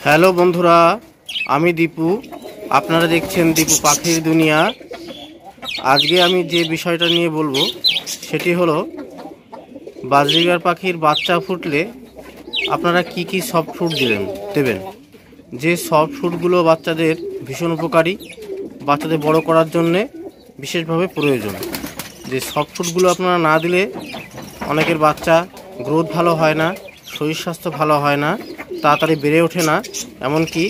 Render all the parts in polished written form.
Hello বন্ধুরা, আমি দীপু। আপনারা দেখছেন দীপু পাখির দুনিয়া। আজকে আমি যে বিষয়টা নিয়ে বলবো সেটি হলো বাজরিগার পাখির বাচ্চা ফুটলে আপনারা কি কি সফট ফুড দেবেন। যে সফট ফুডগুলো বাচ্চাদের ভীষণ উপকারী, বাচ্চাদের বড় করার জন্যে বিশেষভাবে প্রয়োজন। যে সফট ফুডগুলো আপনারা না দিলে অনেকের বাচ্চা গ্রোথ ভালো হয় না, শরীর স্বাস্থ্য ভালো হয় না, তাড়াতাড়ি বেড়ে ওঠে না, এমনকি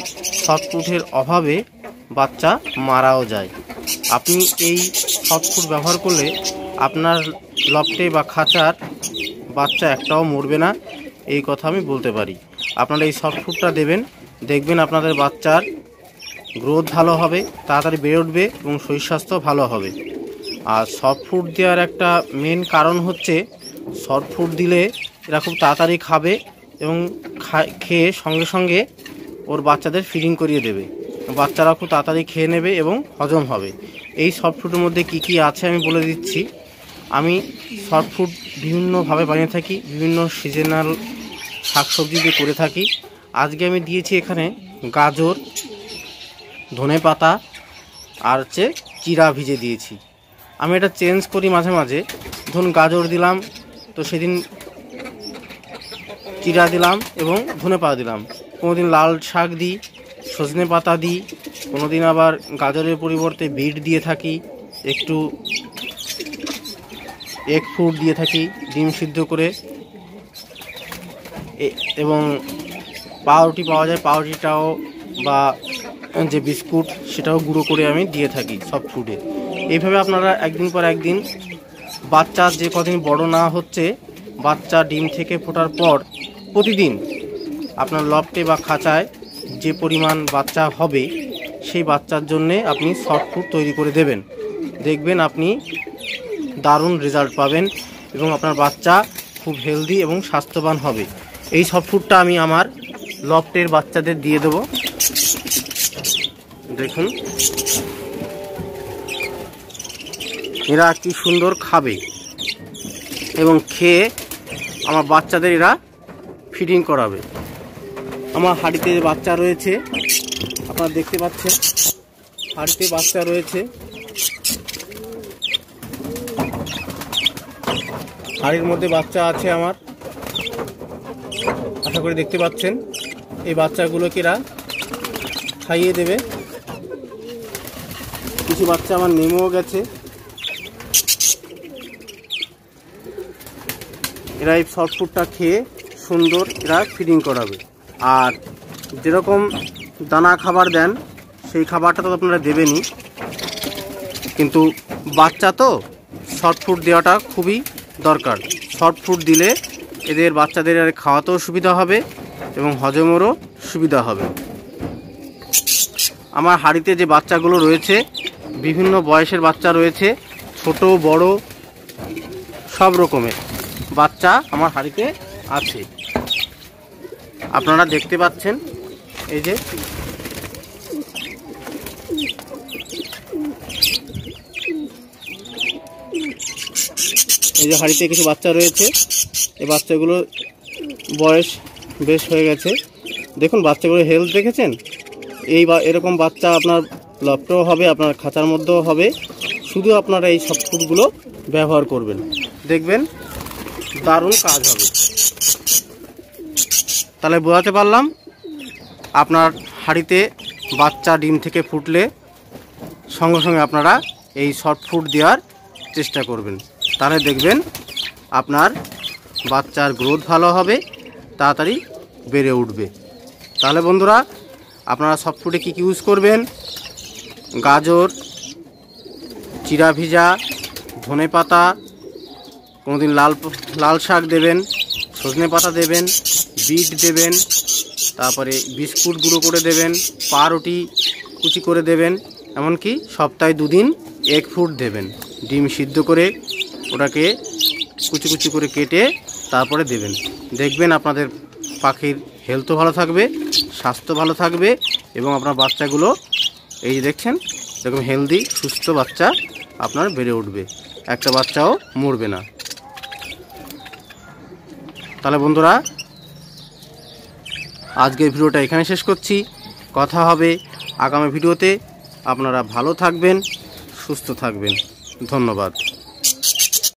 সফট ফুডের অভাবে বাচ্চা মারাও যায়। আপনি এই সফট ফুড ব্যবহার করলে আপনার লফটে বা খাঁচার বাচ্চা একটাও মরবে না, এই কথা আমি বলতে পারি। আপনারা এই সফট ফুডটা দেবেন, দেখবেন আপনাদের বাচ্চার গ্রোথ ভালো হবে, তাড়াতাড়ি বেড়ে উঠবে এবং শরীর স্বাস্থ্য ভালো হবে। আর সফট ফুড দেওয়ার একটা মেন কারণ হচ্ছে সফট ফুড দিলে এরা খুব তাড়াতাড়ি খাবে এবং খেয়ে সঙ্গে সঙ্গে ওর বাচ্চাদের ফিডিং করিয়ে দেবে। বাচ্চারা খুব তাড়াতাড়ি খেয়ে নেবে এবং হজম হবে। এই সফট ফুডের মধ্যে কি কি আছে আমি বলে দিচ্ছি। আমি সফট ফুড বিভিন্নভাবে বানিয়ে থাকি, বিভিন্ন সিজনাল শাকসবজি দিয়ে করে থাকি। আজকে আমি দিয়েছি এখানে গাজর, ধনেপাতা আর হচ্ছে চিরা ভিজে দিয়েছি। আমি এটা চেঞ্জ করি মাঝে মাঝে। ধরুন গাজর দিলাম তো সেদিন চিরা দিলাম এবং ধনেপাতা দিলাম। কোনোদিন লাল শাক দিই, সজনে পাতা দিই, কোনোদিন আবার গাজরের পরিবর্তে বিট দিয়ে থাকি, একটু এগ ফ্রুট দিয়ে থাকি ডিম সিদ্ধ করে, এবং পাউরুটি পাওয়া যায়, পাউরুটিটাও বা যে বিস্কুট সেটাও গুঁড়ো করে আমি দিয়ে থাকি সফট ফুডে। এইভাবে আপনারা একদিন পর একদিন বাচ্চা যে কদিন বড় না হচ্ছে, বাচ্চা ডিম থেকে ফোটার পর প্রতিদিন আপনার লফটে বা খাঁচায় যে পরিমাণ বাচ্চা হবে সেই বাচ্চার জন্যে আপনি সফট ফুড তৈরি করে দেবেন। দেখবেন আপনি দারুণ রেজাল্ট পাবেন এবং আপনার বাচ্চা খুব হেলদি এবং স্বাস্থ্যবান হবে। এই সফট ফুডটা আমি আমার লফটের বাচ্চাদের দিয়ে দেব। দেখুন এরা কি সুন্দর খাবে এবং খেয়ে আমার বাচ্চাদের এরা ফিডিং করাবে। আমার হাঁড়িতে বাচ্চা রয়েছে, আপনারা দেখতে পাচ্ছেন হাঁড়িতে বাচ্চা রয়েছে। হাঁড়ির মধ্যে বাচ্চা আছে আমার, আশা করি দেখতে পাচ্ছেন। এই বাচ্চাগুলোকে এরা খাইয়ে দেবে। কিছু বাচ্চা আমার নেমেও গেছে। এরা এই সফট ফুডটা খেয়ে সুন্দর এরা ফিডিং করাবে। আর যেরকম দানা খাবার দেন সেই খাবারটা তো আপনারা দেবেনই, কিন্তু বাচ্চা তো সফট ফুড দেওয়াটা খুবই দরকার। সফট ফুড দিলে এদের বাচ্চাদের আর খাওয়াতেও সুবিধা হবে এবং হজমেরও সুবিধা হবে। আমার হাঁড়িতে যে বাচ্চাগুলো রয়েছে বিভিন্ন বয়সের বাচ্চা রয়েছে, ছোট বড় সব রকমের বাচ্চা আমার হাঁড়িতে আছে। আপনারা দেখতে পাচ্ছেন এই যে হাঁড়িতে কিছু বাচ্চা রয়েছে। এই বাচ্চাগুলো বয়স বেশ হয়ে গেছে। দেখুন বাচ্চাগুলো হেলথ দেখেছেন। এরকম বাচ্চা আপনার লফটেও হবে, আপনার খাঁচার মধ্যেও হবে। শুধু আপনারা এই সফট ফুডগুলো ব্যবহার করবেন, দেখবেন দারুণ কাজ হবে। তাহলে বোঝাতে পারলাম, আপনার হাঁড়িতে বাচ্চা ডিম থেকে ফুটলে সঙ্গে সঙ্গে আপনারা এই সফট ফুড দেওয়ার চেষ্টা করবেন। তাহলে দেখবেন আপনার বাচ্চার গ্রোথ ভালো হবে, তাড়াতাড়ি বেড়ে উঠবে। তাহলে বন্ধুরা আপনারা সফট ফুডে কী কী ইউজ করবেন? গাজর, চিরা ভিজা, ধনেপাতা, কোনোদিন লাল শাক দেবেন, সজনে পাতা দেবেন, বিট দেবেন, তারপরে বিস্কুট গুঁড়ো করে দেবেন, পাউরুটি কুচি করে দেবেন, এমনকি সপ্তাহে 2 দিন এগ ফ্রুট দেবেন। ডিম সিদ্ধ করে ওটাকে কুচি কুচি করে কেটে তারপরে দেবেন। দেখবেন আপনাদের পাখির হেলথও ভালো থাকবে, স্বাস্থ্য ভালো থাকবে এবং আপনার বাচ্চাগুলো এই যে দেখছেন এরকম হেলদি সুস্থ বাচ্চা আপনার বেড়ে উঠবে, একটা বাচ্চাও মরবে না। তাহলে বন্ধুরা আজকের ভিডিওটা এখানে শেষ করছি। কথা হবে আগামী ভিডিওতে। আপনারা ভালো থাকবেন, সুস্থ থাকবেন। ধন্যবাদ।